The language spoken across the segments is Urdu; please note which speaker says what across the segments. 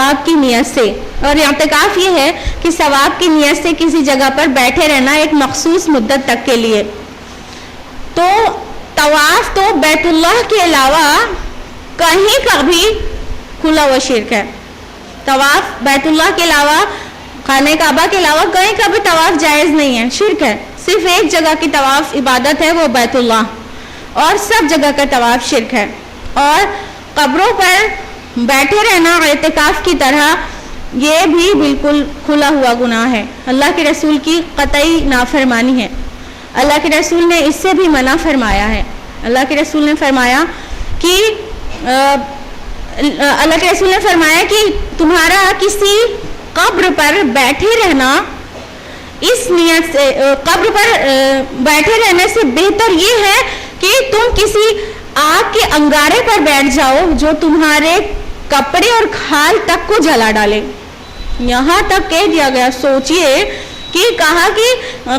Speaker 1: ثواب کی نیت سے. اور اعتکاف یہ ہے کہ ثواب کی نیت سے کسی جگہ پر بیٹھے رہنا ایک مخصوص مدت تک کے لیے. تو طواف تو بیت اللہ کے علاوہ کہیں کا بھی کھلا ہوا شرک ہے. طواف بیت اللہ کے علاوہ، خانہ کعبہ کے علاوہ کہیں کا بھی طواف جائز نہیں ہے، شرک ہے. صرف ایک جگہ کی طواف عبادت ہے، وہ بیت اللہ، اور سب جگہ کا طواف شرک ہے. اور قبروں پر بیٹھے رہنا اعتکاف کی طرح یہ بھی بالکل کھلا ہوا گناہ ہے. اللہ کے رسول کی قطعی نافرمانی ہے. اللہ کے رسول نے اس سے بھی منع فرمایا ہے. اللہ کے رسول نے فرمایا کہ تمہارا کسی قبر پر بیٹھے رہنا، اس نیت سے قبر پر بیٹھے رہنے سے بہتر یہ ہے کہ تم کسی آگ کے انگارے پر بیٹھ جاؤ جو تمہارے کپڑے اور کھال تک کو جلا ڈالے. یہاں تک کہہ دیا گیا. سوچئے کہ کہا کہ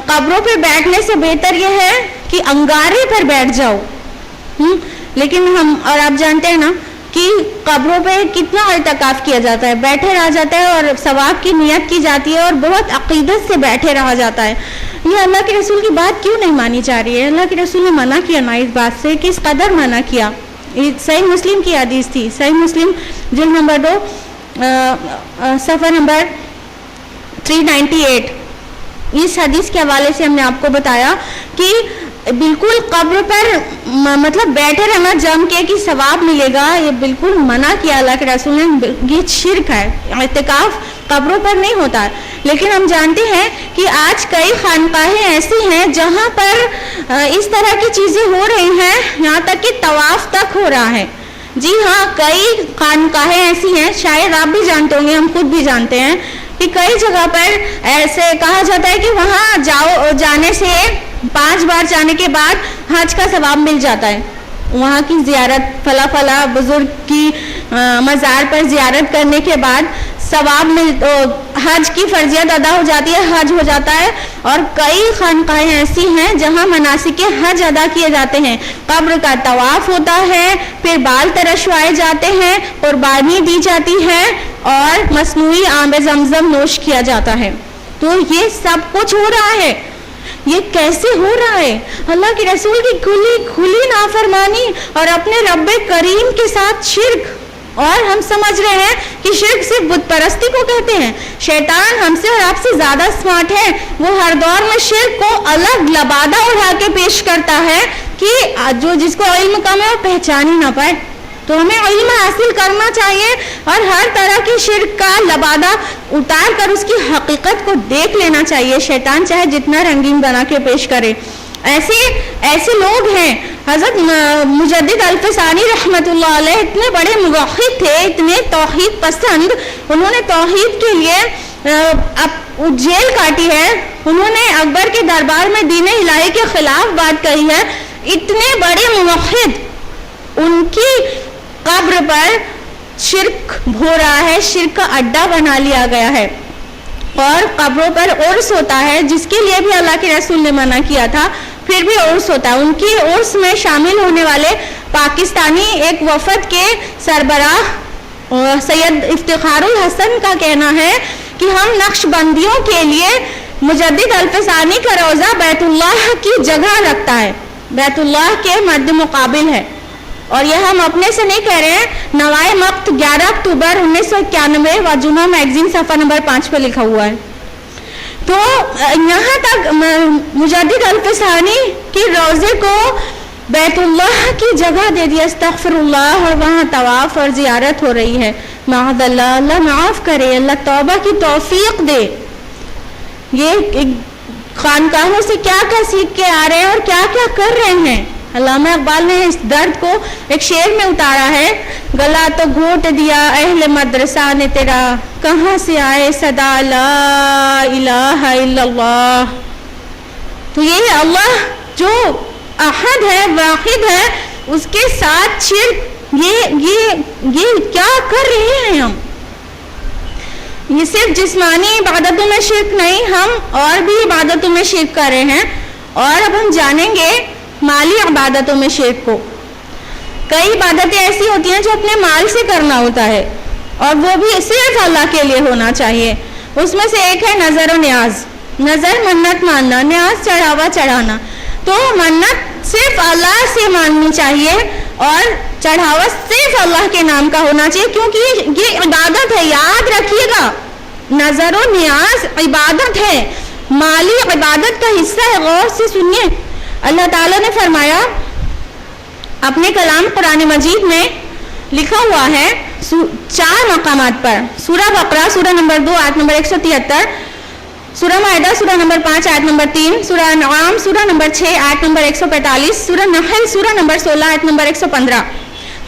Speaker 1: قبروں پہ بیٹھنے سے بہتر یہ ہے کہ انگارے پر بیٹھ جاؤ. لیکن ہم اور آپ جانتے ہیں نا کہ قبروں پہ کتنا اعتکاف کیا جاتا ہے، بیٹھے رہا جاتا ہے اور ثواب کی نیت کی جاتی ہے اور بہت عقیدت سے بیٹھے رہا جاتا ہے. یہ اللہ کے رسول کی بات کیوں نہیں مانی جا رہی ہے؟ اللہ کے رسول نے منع کیا نا اس بات سے، کس قدر منع کیا. صحیح مسلم کی حدیث تھی، صحیح مسلم جلد نمبر 2 صفحہ نمبر 398. اس حدیث کے حوالے سے ہم نے آپ کو بتایا کہ بالکل قبر پر مطلب بیٹھے رہنا جم کے کہ ثواب ملے گا، یہ بالکل منع کیا اللہ کے رسول نے. یہ شرک ہے. اعتکاف قبروں پر نہیں ہوتا ہے. لیکن ہم جانتے ہیں کہ آج کئی خانقاہیں ایسی ہیں جہاں پر اس طرح کی چیزیں ہو رہی ہیں، یہاں تک کہ طواف تک ہو رہا ہے. جی ہاں، کئی خانقاہیں ایسی ہیں، شاید آپ بھی جانتے ہوں گے، ہم خود بھی جانتے ہیں کہ کئی جگہ پر ایسے کہا جاتا ہے کہ وہاں جانے سے 5 بار جانے کے بعد حج کا ثواب مل جاتا ہے. وہاں کی زیارت، فلاں بزرگ کی مزار پر زیارت کرنے کے بعد ثواب حج کی فرضیت ادا ہو جاتی ہے، حج ہو جاتا ہے. اور کئی خانقاہیں ایسی ہیں جہاں مناسک حج ادا کیے جاتے ہیں، قبر کا طواف ہوتا ہے، پھر بال ترشوائے جاتے ہیں، قربانی دی جاتی ہے اور مصنوعی آب زمزم نوش کیا جاتا ہے. تو یہ سب کچھ ہو رہا ہے. یہ کیسے ہو رہا ہے؟ اللہ کے رسول کی کھلی نافرمانی اور اپنے رب کریم کے ساتھ شرک. اور ہم سمجھ رہے ہیں کہ شرک صرف بت پرستی کو کہتے ہیں. شیطان ہم سے اور آپ سے زیادہ اسمارٹ ہے. وہ ہر دور میں شرک کو الگ لبادہ اڑا کے پیش کرتا ہے کہ جس کو علم کم ہے وہ پہچان ہی نہ پائے. تو ہمیں علم حاصل کرنا چاہیے اور ہر طرح کی شرک کا لبادہ اتار کر اس کی حقیقت کو دیکھ لینا چاہیے. شیطان چاہے جتنا رنگین بنا کے پیش کرے. ایسے لوگ ہیں. حضرت مجدد الفسانی رحمت اللہ علیہ اتنے بڑے موحد تھے، اتنے توحید پسند. انہوں نے توحید کے لیے جیل کاٹی ہے. انہوں نے اکبر کے دربار میں دین الہی کے خلاف بات کہی ہے. اتنے بڑے موحد، ان کی قبر پر شرک ہو رہا ہے، شرک کا اڈا بنا لیا گیا ہے. اور قبروں پر عرس ہوتا ہے جس کے لیے بھی اللہ کے رسول نے منع کیا تھا، پھر بھی عرس ہوتا ہے. ان کی عرس میں شامل ہونے والے پاکستانی ایک وفد کے سربراہ سید افتخار الحسن کا کہنا ہے کہ ہم نقش بندیوں کے لیے مجدد الفسانی کا روضہ بیت اللہ کی جگہ رکھتا ہے، بیت اللہ کے مد مقابل ہے. اور یہ ہم اپنے سے نہیں کہہ رہے ہیں. نوائے مقت 11 اکتوبر 1991 واجنہ میگزین صفحہ نمبر 5 پہ لکھا ہوا ہے. تو یہاں تک مجدد الفسانی کی روضے کو بیت اللہ کی جگہ دے دیا، استغفر اللہ، اور وہاں طواف اور زیارت ہو رہی ہے. معاذ اللہ، اللہ معاف کرے، اللہ توبہ کی توفیق دے. یہ خانقاہوں سے کیا کیا سیکھ کے آ رہے ہیں اور کیا کیا کر رہے ہیں. علامہ اقبال نے اس درد کو ایک شعر میں اتارا ہے. گلا تو گھونٹ دیا اہل مدرسہ نے تیرا، کہاں سے آئے صدا لا الہ الا اللہ. تو یہ اللہ جو احد ہے، واحد ہے، اس کے ساتھ شرک، یہ کیا کر رہے ہیں ہم. یہ صرف جسمانی عبادتوں میں شرک نہیں، ہم اور بھی عبادتوں میں شرک کر رہے ہیں. اور اب ہم جانیں گے مالی عبادتوں میں شرک کو. کئی عبادتیں ایسی ہوتی ہیں جو اپنے مال سے کرنا ہوتا ہے. اور وہ بھی صرف اللہ کے لیے ہونا چاہیے. اس میں سے ایک ہے نظر و نیاز. نظر منت ماننا, نیاز چڑھاوا چڑھانا. تو منت صرف اللہ سے ماننی چاہیے اور چڑھاوا صرف اللہ کے نام کا ہونا چاہیے, کیونکہ یہ عبادت ہے. یاد رکھیے گا, نظر و نیاز عبادت ہے, مالی عبادت کا حصہ ہے. غور سے سنیے, اللہ تعالیٰ نے فرمایا اپنے کلام قرآن مجید میں لکھا ہوا ہے 4 مقامات پر. سورہ بقرہ سورہ نمبر 2 آیت نمبر 173, سورہ مائدہ سورہ نمبر 5 آیت نمبر 3, سورہ انعام سورہ نمبر 6 آیت نمبر 145, سورہ نحل سورہ نمبر 16 آیت نمبر 115.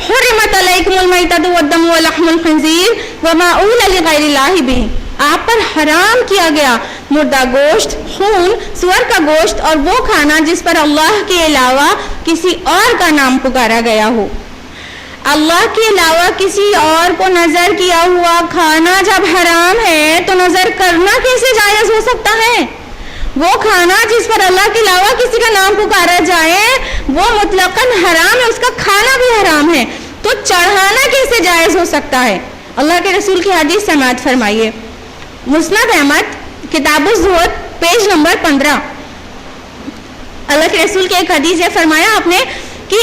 Speaker 1: حرمت علیکم المیتۃ والدم ولحم الخنزیر وما اہل لغیر اللہ بہ. آپ پر حرام کیا گیا مردہ گوشت, خون, سور کا گوشت اور وہ کھانا جس پر اللہ کے علاوہ کسی اور کا نام پکارا گیا ہو. اللہ کے علاوہ کسی اور کو نظر کیا ہوا کھانا جب حرام ہے تو نظر کرنا کیسے جائز ہو سکتا ہے؟ وہ کھانا جس پر اللہ کے علاوہ کسی کا نام پکارا جائے وہ مطلقاً حرام ہے, اس کا کھانا بھی حرام ہے, تو چڑھانا کیسے جائز ہو سکتا ہے؟ اللہ کے رسول کی حدیث سماعت فرمائیے. مسند احمد کتاب الزہد پیج نمبر 15. اللہ کے رسول کے ایک حدیث یہ فرمایا آپ نے کہ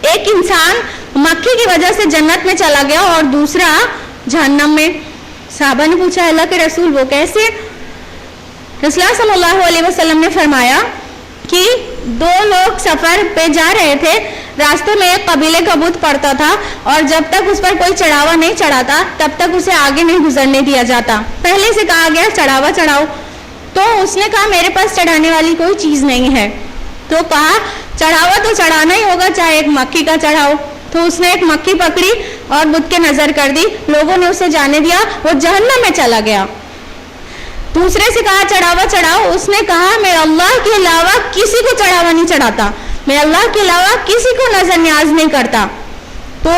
Speaker 1: ایک انسان مکھی کی وجہ سے جنت میں چلا گیا اور دوسرا جہنم میں. صحابہ نے پوچھا اللہ کے رسول وہ کیسے؟ رسول اللہ صلی اللہ علیہ وسلم نے فرمایا کہ 2 لوگ سفر پہ جا رہے تھے, راستے میں ایک قبیلے کا بت پڑتا تھا اور جب تک اس پر کوئی چڑھاوا نہیں چڑھاتا تب تک اسے آگے نہیں گزرنے دیا جاتا. پہلے سے کہا گیا چڑھاوا چڑھاؤ, تو اس نے کہا میرے پاس چڑھانے والی کوئی چیز نہیں ہے. تو کہا چڑھاوا تو چڑھانا ہی ہوگا, چاہے ایک مکھی کا چڑھاؤ. تو اس نے ایک مکھی پکڑی اور بت کے نظر کر دی, لوگوں نے اسے جانے دیا, وہ جہنم میں چلا گیا. دوسرے سے کہا چڑھاوا چڑھاؤ, اس نے کہا میں اللہ کے علاوہ کسی کو چڑھاوا نہیں چڑھاتا, میں اللہ کے علاوہ کسی کو نظر نیاز نہیں کرتا. تو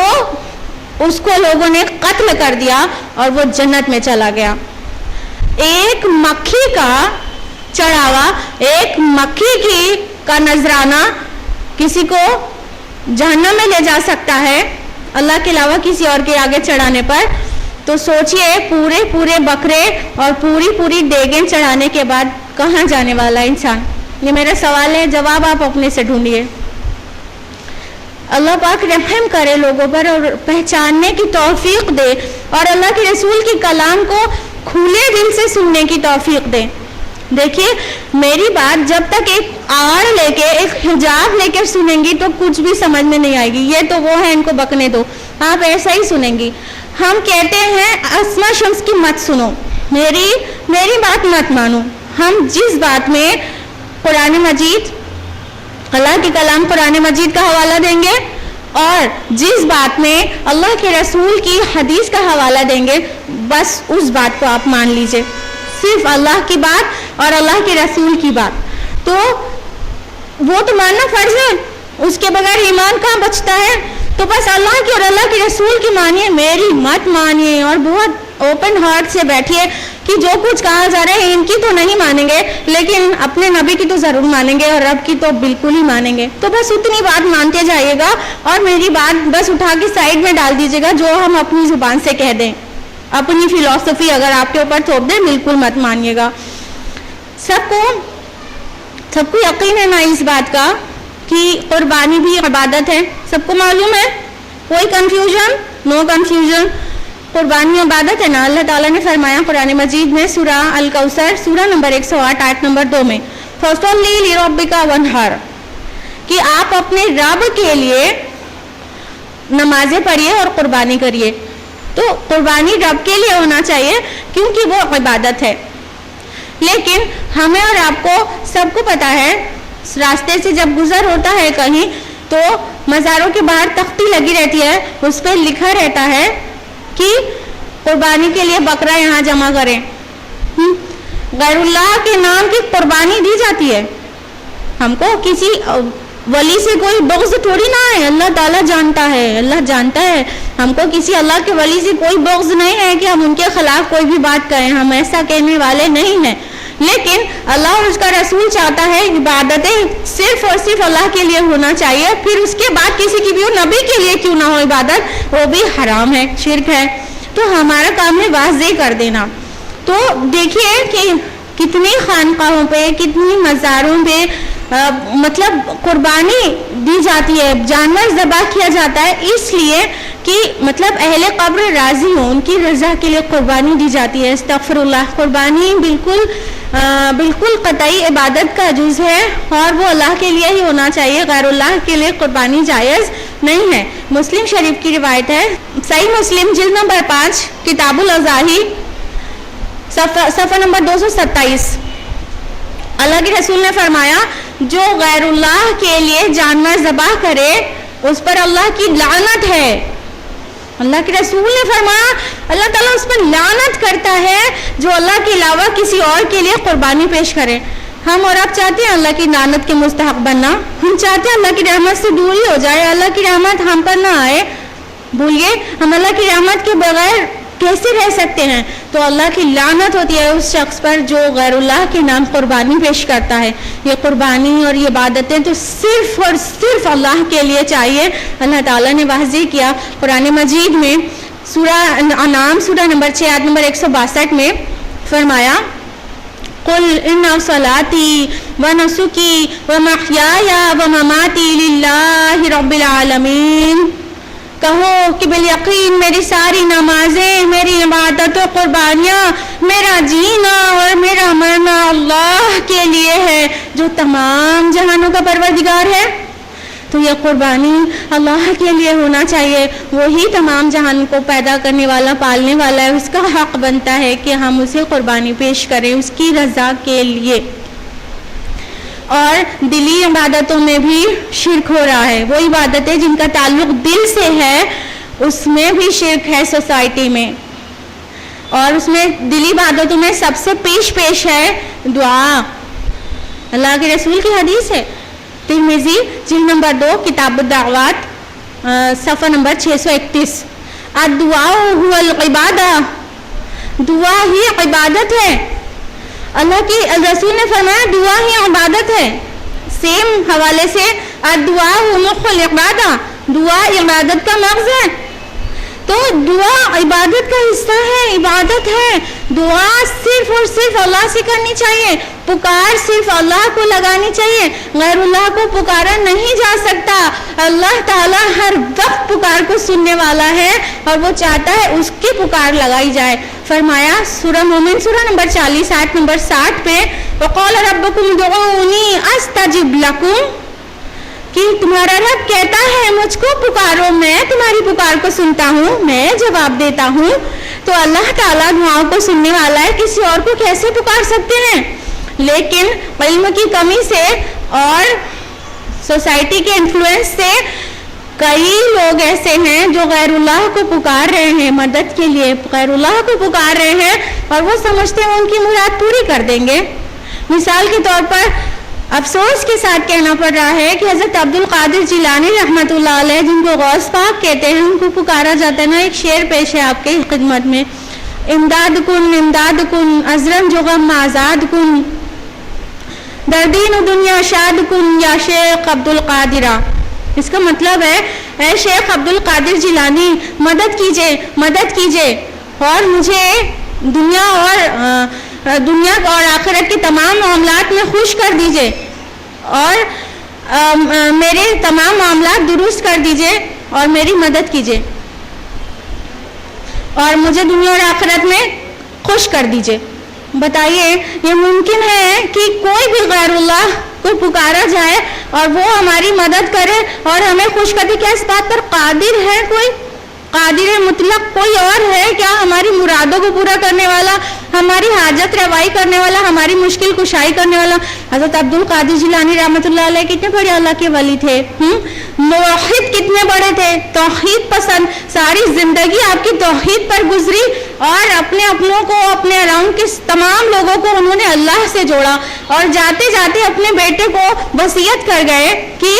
Speaker 1: اس کو لوگوں نے قتل کر دیا اور وہ جنت میں چلا گیا. ایک مکھی کا چڑھاوا, ایک مکھی کا نذرانہ کسی کو جہنم میں لے جا سکتا ہے اللہ کے علاوہ کسی اور کے آگے چڑھانے پر. تو سوچئے پورے بکرے اور پوری دیگیں چڑھانے کے بعد کہاں جانے والا انسان؟ یہ میرا سوال ہے, جواب آپ اپنے سے ڈھونڈیے. اللہ پاک رحم کرے لوگوں پر اور پہچاننے کی توفیق دے, اور اللہ کے رسول کی کلام کو کھلے دل سے سننے کی توفیق دے. دیکھیے میری بات جب تک ایک آڑ لے کے, ایک حجاب لے کے سنیں گی تو کچھ بھی سمجھ میں نہیں آئے گی. یہ تو وہ ہے, ان کو بکنے دو, آپ ایسا ہی سنیں گی. ہم کہتے ہیں اسماء شمس کی مت سنو, میری بات مت مانو. ہم جس بات میں قرآن مجید, اللہ کے کلام قرآن مجید کا حوالہ دیں گے اور جس بات میں اللہ کے رسول کی حدیث کا حوالہ دیں گے, بس اس بات کو آپ مان لیجئے. صرف اللہ کی بات اور اللہ کے رسول کی بات, تو وہ تو ماننا فرض ہے, اس کے بغیر ایمان کہاں بچتا ہے. تو بس اللہ کی اور اللہ کے رسول کی مانیے, میری مت مانیے, اور بہت اوپن ہارٹ سے بیٹھیے کہ جو کچھ کہا جا رہا ہے ان کی تو نہیں مانیں گے, لیکن اپنے نبی کی تو ضرور مانیں گے اور رب کی تو بالکل ہی مانیں گے. تو بس اتنی بات مانتے جائیے گا اور میری بات بس اٹھا کے سائڈ میں ڈال دیجیے گا, جو ہم اپنی زبان سے کہہ دیں, اپنی فلسفی اگر آپ کے اوپر تھوپ دیں, بالکل مت مانیے گا. سب کو یقین ہے نا اس بات کا کہ قربانی بھی عبادت ہے؟ سب کو معلوم ہے, کوئی کنفیوژن؟ نو کنفیوژن. قربانی عبادت ہے نا. اللہ تعالیٰ نے فرمایا قرآن مجید میں سورہ الکوثر سورہ نمبر 108 آیت نمبر 2 میں فَصَلِّ لِرَبِّكَ وَانْحَرْ, کہ آپ اپنے رب کے لیے نمازیں پڑھیے اور قربانی کریے. تو قربانی رب کے لیے ہونا چاہیے کیونکہ وہ عبادت ہے. لیکن ہمیں اور آپ کو سب کو پتا ہے, راستے سے جب گزر ہوتا ہے کہیں تو مزاروں کے باہر تختی لگی رہتی ہے, اس پہ لکھا رہتا ہے کہ قربانی کے لیے بکرا یہاں جمع کریں. غیر اللہ کے نام کی قربانی دی جاتی ہے. ہم کو کسی ولی سے کوئی بغض تھوڑی نہ ہے, اللہ تعالیٰ جانتا ہے, اللہ جانتا ہے. ہم کو کسی اللہ کے ولی سے کوئی بغض نہیں ہے کہ ہم ان کے خلاف کوئی بھی بات کہیں, ہم ایسا کہنے والے نہیں ہیں. لیکن اللہ اور اس کا رسول چاہتا ہے عبادتیں صرف اور صرف اللہ کے لیے ہونا چاہیے، پھر اس کے بعد کسی کی بھی ہو، نبی کے لیے کیوں نہ ہو عبادت، وہ بھی حرام ہے، شرک ہے۔ تو ہمارا کام ہے واضح کر دینا۔ تو دیکھیے کہ کتنی خانقاہوں پہ، کتنی مزاروں پہ مطلب قربانی دی جاتی ہے، جانور ذبح کیا جاتا ہے، اس لیے کہ مطلب اہل قبر راضی ہوں، ان کی رضا کے لیے قربانی دی جاتی ہے۔ استغفر اللہ، قربانی بالکل قطعی عبادت کا جز ہے اور وہ اللہ کے لیے ہی ہونا چاہیے، غیر اللہ کے لیے قربانی جائز نہیں ہے۔ مسلم شریف کی روایت ہے، صحیح مسلم جلد نمبر 5 کتاب الاضاحی صفحہ نمبر 227، اللہ کے رسول نے فرمایا جو غیر اللہ کے لیے جانور ذبح کرے اس پر اللہ کی لعنت ہے۔ اللہ کے رسول نے فرمایا اللہ تعالیٰ اس پر لعنت کرتا ہے جو اللہ کے علاوہ کسی اور کے لیے قربانی پیش کرے۔ ہم اور آپ چاہتے ہیں اللہ کی لعنت کے مستحق بننا، ہم چاہتے ہیں اللہ کی رحمت سے دور ہی ہو جائے، اللہ کی رحمت ہم پر نہ آئے۔ بولیے ہم اللہ کی رحمت کے بغیر کیسے رہ سکتے ہیں؟ تو اللہ کی لعنت ہوتی ہے اس شخص پر جو غیر اللہ کے نام قربانی پیش کرتا ہے۔ یہ قربانی اور یہ عبادتیں تو صرف اور صرف اللہ کے لیے چاہیے۔ اللہ تعالیٰ نے واضح کیا قرآن مجید میں، سورہ انعام سورہ نمبر 6 آیت نمبر 162 میں فرمایا قل ان صلاتی ونسکی ومحیای ومماتی للہ رب العالمین، کہو کہ بالیقین میری ساری نمازیں، میری عبادت و قربانیاں، میرا جینا اور میرا مرنا اللہ کے لیے ہے جو تمام جہانوں کا پروردگار ہے۔ تو یہ قربانی اللہ کے لیے ہونا چاہیے، وہی تمام جہان کو پیدا کرنے والا، پالنے والا ہے، اس کا حق بنتا ہے کہ ہم اسے قربانی پیش کریں اس کی رضا کے لیے۔ اور دلی عبادتوں میں بھی شرک ہو رہا ہے، وہ عبادتیں جن کا تعلق دل سے ہے اس میں بھی شرک ہے سوسائٹی میں، اور اس میں دلی عبادتوں میں سب سے پیش ہے دعا۔ اللہ کے رسول کی حدیث ہے، ترمذی جلد نمبر 2 کتاب الدعوات صفحہ نمبر 631، الدعاء هو العبادہ، دعا ہی عبادت ہے۔ اللہ کی رسول نے فرمایا دعا ہی عبادت ہے۔ سیم حوالے سے الدعاء مخ العبادہ، دعا عبادت کا مغز ہے۔ تو دعا عبادت کا حصہ ہے، عبادت ہے۔ دعا صرف اور صرف اللہ سے کرنی چاہیے، پکار صرف اللہ کو لگانی چاہیے، غیر اللہ کو پکارا نہیں جا سکتا۔ اللہ تعالیٰ ہر وقت پکار کو سننے والا ہے اور وہ چاہتا ہے اس کی پکار لگائی جائے۔ فرمایا سورہ مومن سورہ نمبر 40 آیت نمبر 60 پہ وقال ربکم ادعونی استجب لکم، کہ تمہارا رب کہتا ہے مجھ کو پکارو، میں تمہاری پکار کو سنتا ہوں، میں جواب دیتا ہوں۔ تو اللہ تعالیٰ دعاؤں کو سننے والا ہے، کسی اور کو کیسے پکار سکتے ہیں؟ لیکن علم کی کمی سے اور سوسائٹی کے انفلوئنس سے کئی لوگ ایسے ہیں جو غیر اللہ کو پکار رہے ہیں، مدد کے لیے غیر اللہ کو پکار رہے ہیں اور وہ سمجھتے ہیں ان کی مراد پوری کر دیں گے۔ مثال کے طور پر افسوس کے ساتھ کہنا پڑ رہا ہے کہ حضرت عبد القادر جیلانی رحمۃ اللہ علیہ، جن کو غوث پاک کہتے ہیں، ان کو پکارا جاتا ہے نا۔ ایک شعر پیش ہے آپ کی خدمت میں، امداد کن ازرم جو غم آزاد کن، دردین دنیا شاد کن یا شیخ عبد القادرہ۔ اس کا مطلب ہے اے شیخ عبد القادر جیلانی مدد کیجئے اور مجھے دنیا اور آخرت کے تمام معاملات میں خوش کر دیجئے اور میرے تمام معاملات درست کر دیجئے اور میری مدد کیجئے اور مجھے دنیا اور آخرت میں خوش کر دیجئے۔ بتائیے یہ ممکن ہے کہ کوئی بھی غیر اللہ کو پکارا جائے اور وہ ہماری مدد کرے اور ہمیں خوش کر دے؟ کیا اس بات پر قادر ہے کوئی؟ قادر مطلق کوئی اور ہے کیا ہماری مرادوں کو پورا کرنے والا، ہماری حاجت روائی کرنے والا، ہماری مشکل کشائی کرنے والا؟ حضرت عبد القادر جیلانی رحمۃ اللہ علیہ کتنے بڑے اللہ کے ولی تھے، موحد کتنے بڑے تھے، توحید پسند، ساری زندگی آپ کی توحید پر گزری اور اپنے اپنوں کو، اپنے اراؤنڈ کے تمام لوگوں کو انہوں نے اللہ سے جوڑا اور جاتے جاتے اپنے بیٹے کو وصیت کر گئے کہ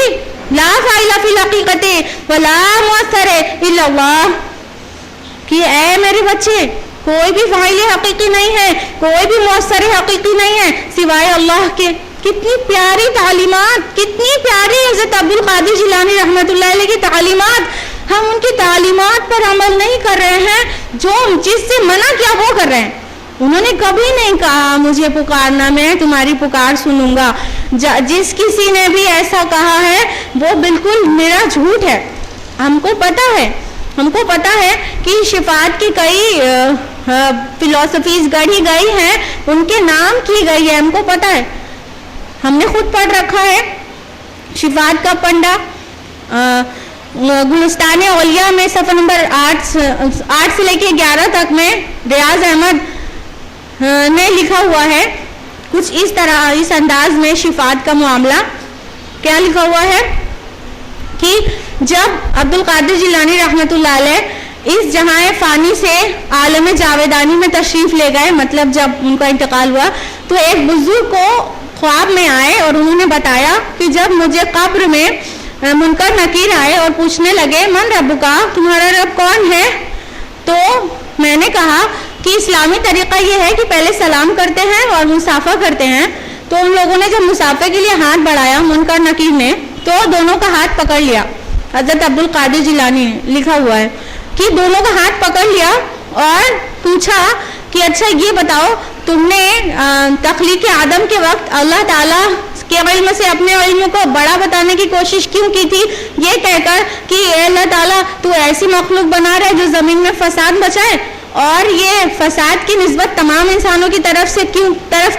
Speaker 1: لا فاعل فی الحقیقت ولا مؤثر الا اللہ، کہ اے میرے بچے کوئی بھی فاعل حقیقی نہیں ہے, کوئی بھی مؤثر حقیقی نہیں ہے سوائے اللہ کے. کتنی پیاری تعلیمات, کتنی پیاری حضرت عبد القادر جیلانی رحمۃ اللہ علیہ کی تعلیمات. ہم ان کی تعلیمات پر عمل نہیں کر رہے ہیں, جو جس سے منع کیا وہ کر رہے ہیں. انہوں نے کبھی نہیں کہا مجھے پکارنا, میں تمہاری پکار سنوں گا. جس کسی نے بھی ایسا کہا ہے وہ بالکل میرا جھوٹ ہے. ہم کو پتا ہے کہ شفاعت کی کئی فلسفیز گڑھی گئی ہیں, ان کے نام کی گئی ہے, ہم کو پتا ہے, ہم نے خود پڑھ رکھا ہے. شفاعت کا پنڈا گلستان اولیاء میں صفحہ نمبر 8 سے لے کے 11 تک میں ریاض احمد نے لکھا ہوا ہے کچھ اس طرح, اس انداز میں شفاعت کا معاملہ. کیا لکھا ہوا ہے کہ جب عبد القادر جیلانی رحمۃ اللہ علیہ اس جہاں فانی سے عالم جاویدانی میں تشریف لے گئے, مطلب جب ان کا انتقال ہوا, تو ایک بزرگ کو خواب میں آئے اور انہوں نے بتایا کہ جب مجھے قبر میں منکر نکیر آئے اور پوچھنے لگے من ربکا, تمہارا رب کون ہے, تو میں نے کہا کہ اسلامی طریقہ یہ ہے کہ پہلے سلام کرتے ہیں اور مصافحہ کرتے ہیں. تو ان لوگوں نے جب مصافحے کے لیے ہاتھ بڑھایا منکر نکیر نے, تو دونوں کا ہاتھ پکڑ لیا. حضرت عبد القادر جیلانی نے لکھا ہوا ہے کہ دونوں کا ہاتھ پکڑ لیا اور پوچھا کہ اچھا یہ بتاؤ تم نے تخلیق آدم کے وقت اللہ تعالیٰ کے علم سے اپنے علم کو بڑا بتانے کی کوشش کیوں کی تھی, یہ کہہ کر کہ اے اللہ تعالیٰ تو ایسی مخلوق بنا رہا ہے جو زمین میں فساد بچائے, اور یہ فساد کی نسبت تمام انسانوں کی طرف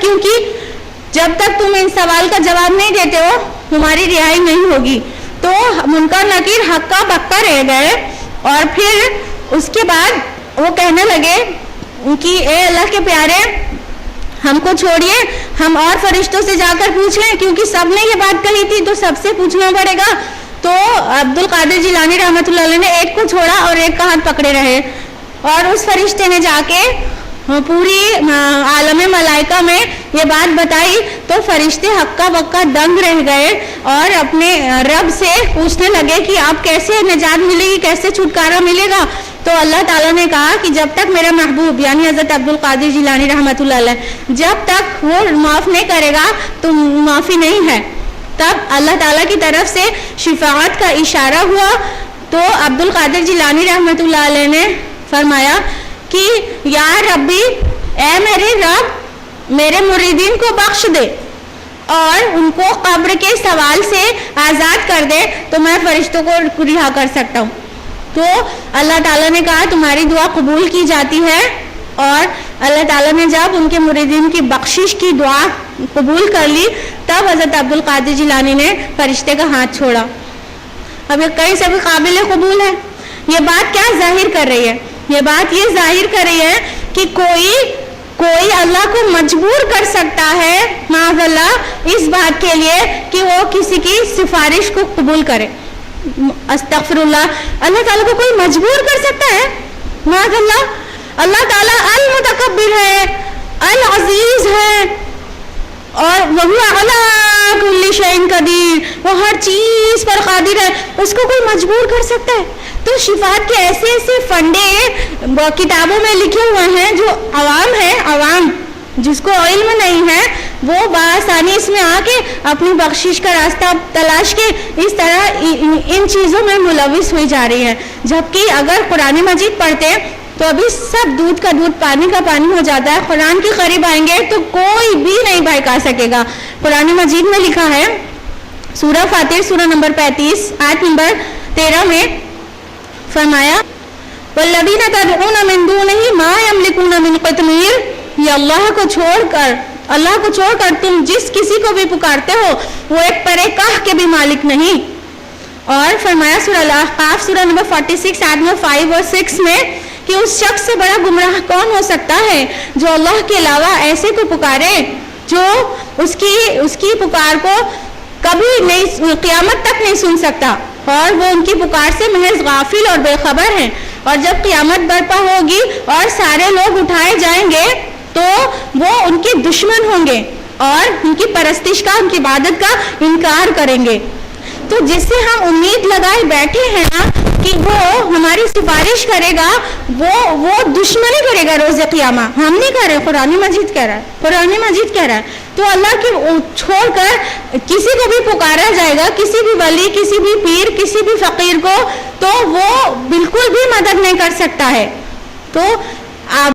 Speaker 1: کیوں کی. جب تک تم ان سوال کا جواب نہیں دیتے ہو تمہاری رہائی نہیں ہوگی. تو منکر نکیر ہکا بکا رہ گئے, اور پھر اس کے بعد وہ کہنے لگے کہ اے اللہ کے پیارے ہم کو چھوڑیے, ہم اور فرشتوں سے جا کر پوچھ لیں, کیونکہ سب نے یہ بات کہی تھی تو سب سے پوچھنا پڑے گا. تو عبد القادر جیلانی رحمۃ اللہ علیہ نے ایک کو چھوڑا اور ایک کا ہاتھ پکڑے رہے, اور اس فرشتے نے جا کے پوری عالم ملائکہ میں یہ بات بتائی. تو فرشتے ہکا بکا دنگ رہ گئے اور اپنے رب سے پوچھنے لگے کہ آپ کیسے نجات ملے گی, کیسے چھٹکارا ملے گا. تو اللہ تعالیٰ نے کہا کہ جب تک میرا محبوب یعنی حضرت عبد القادر جیلانی رحمۃ اللہ علیہ جب تک وہ معاف نہیں کرے گا تو معافی نہیں ہے. تب اللہ تعالیٰ کی طرف سے شفاعت کا اشارہ ہوا. تو عبد القادر جیلانی رحمۃ اللہ علیہ نے فرمایا کہ یا ربی, اے میرے رب میرے مریدین کو بخش دے اور ان کو قبر کے سوال سے آزاد کر دے تو میں فرشتوں کو رہا کر سکتا ہوں. تو اللہ تعالیٰ نے کہا تمہاری دعا قبول کی جاتی ہے, اور اللہ تعالیٰ نے جب ان کے مریدین کی بخشش کی دعا قبول کر لی تب حضرت عبد القادر جیلانی نے فرشتے کا ہاتھ چھوڑا. اب یہ کئی سے بھی قابل قبول ہے. یہ بات کیا ظاہر کر رہی ہے, یہ بات یہ ظاہر کر رہی ہے کہ کوئی اللہ کو مجبور کر سکتا ہے معاذ اللہ اس بات کے لیے کہ وہ کسی کی سفارش کو قبول کرے. استغفر اللہ, اللہ تعالیٰ کو کوئی مجبور کر سکتا ہے معاذ اللہ. اللہ تعالیٰ المتکبر ہے, العزیز ہے, اور وہ علی کل شیء قدیر, وہ ہر چیز پر قادر ہے, اس کو کوئی مجبور کر سکتا ہے. تو شفاعت کے ایسے ایسے فنڈے کتابوں میں لکھے ہوئے ہیں جو عوام جس کو علم نہیں ہے وہ بآسانی اس میں آ کے اپنی بخشش کا راستہ تلاش کے اس طرح ان چیزوں میں ملوث ہوئی جا رہی ہے. جبکہ اگر قرآن مجید پڑھتے تو ابھی سب دودھ کا دودھ پانی کا پانی ہو جاتا ہے. قرآن کے قریب آئیں گے تو کوئی بھی نہیں بہکا سکے گا. قرآن مجید میں لکھا ہے سورہ فاتر سورہ نمبر 35 آیت نمبر 13 میں فرمایا والذین تدعون من دونہ ما یملکون من قطمیر, یہ اللہ کو چھوڑ کر تم جس کسی کو بھی پکارتے ہو وہ ایک پرے کاہ کے بھی مالک نہیں. اور فرمایا سورہ الاحقاف سورہ نمبر 46 آیت نمبر 5 اور 6 میں کہ اس شخص سے بڑا گمراہ کون ہو سکتا ہے جو اللہ کے علاوہ ایسے کو پکارے جو اس کی پکار کو کبھی نہیں قیامت تک نہیں سن سکتا, اور وہ ان کی پکار سے محض غافل اور بے خبر ہیں. اور جب قیامت برپا ہوگی اور سارے لوگ اٹھائے جائیں گے تو وہ ان کے دشمن ہوں گے اور ان کی پرستش کا, ان کی عبادت کا انکار کریں گے. تو جس سے ہم امید لگائے بیٹھے ہیں نا کہ وہ ہماری سفارش کرے گا، وہ دشمنی کرے گا روز قیامہ. ہم نہیں کہہ رہے، قرآن مجید کہہ رہا ہے، قرآن مجید کہہ رہا ہے. تو اللہ کی چھوڑ کر کسی کو بھی پکارا جائے گا، کسی بھی ولی، کسی بھی پیر، کسی بھی فقیر کو، تو وہ بالکل بھی مدد نہیں کر سکتا ہے. تو آپ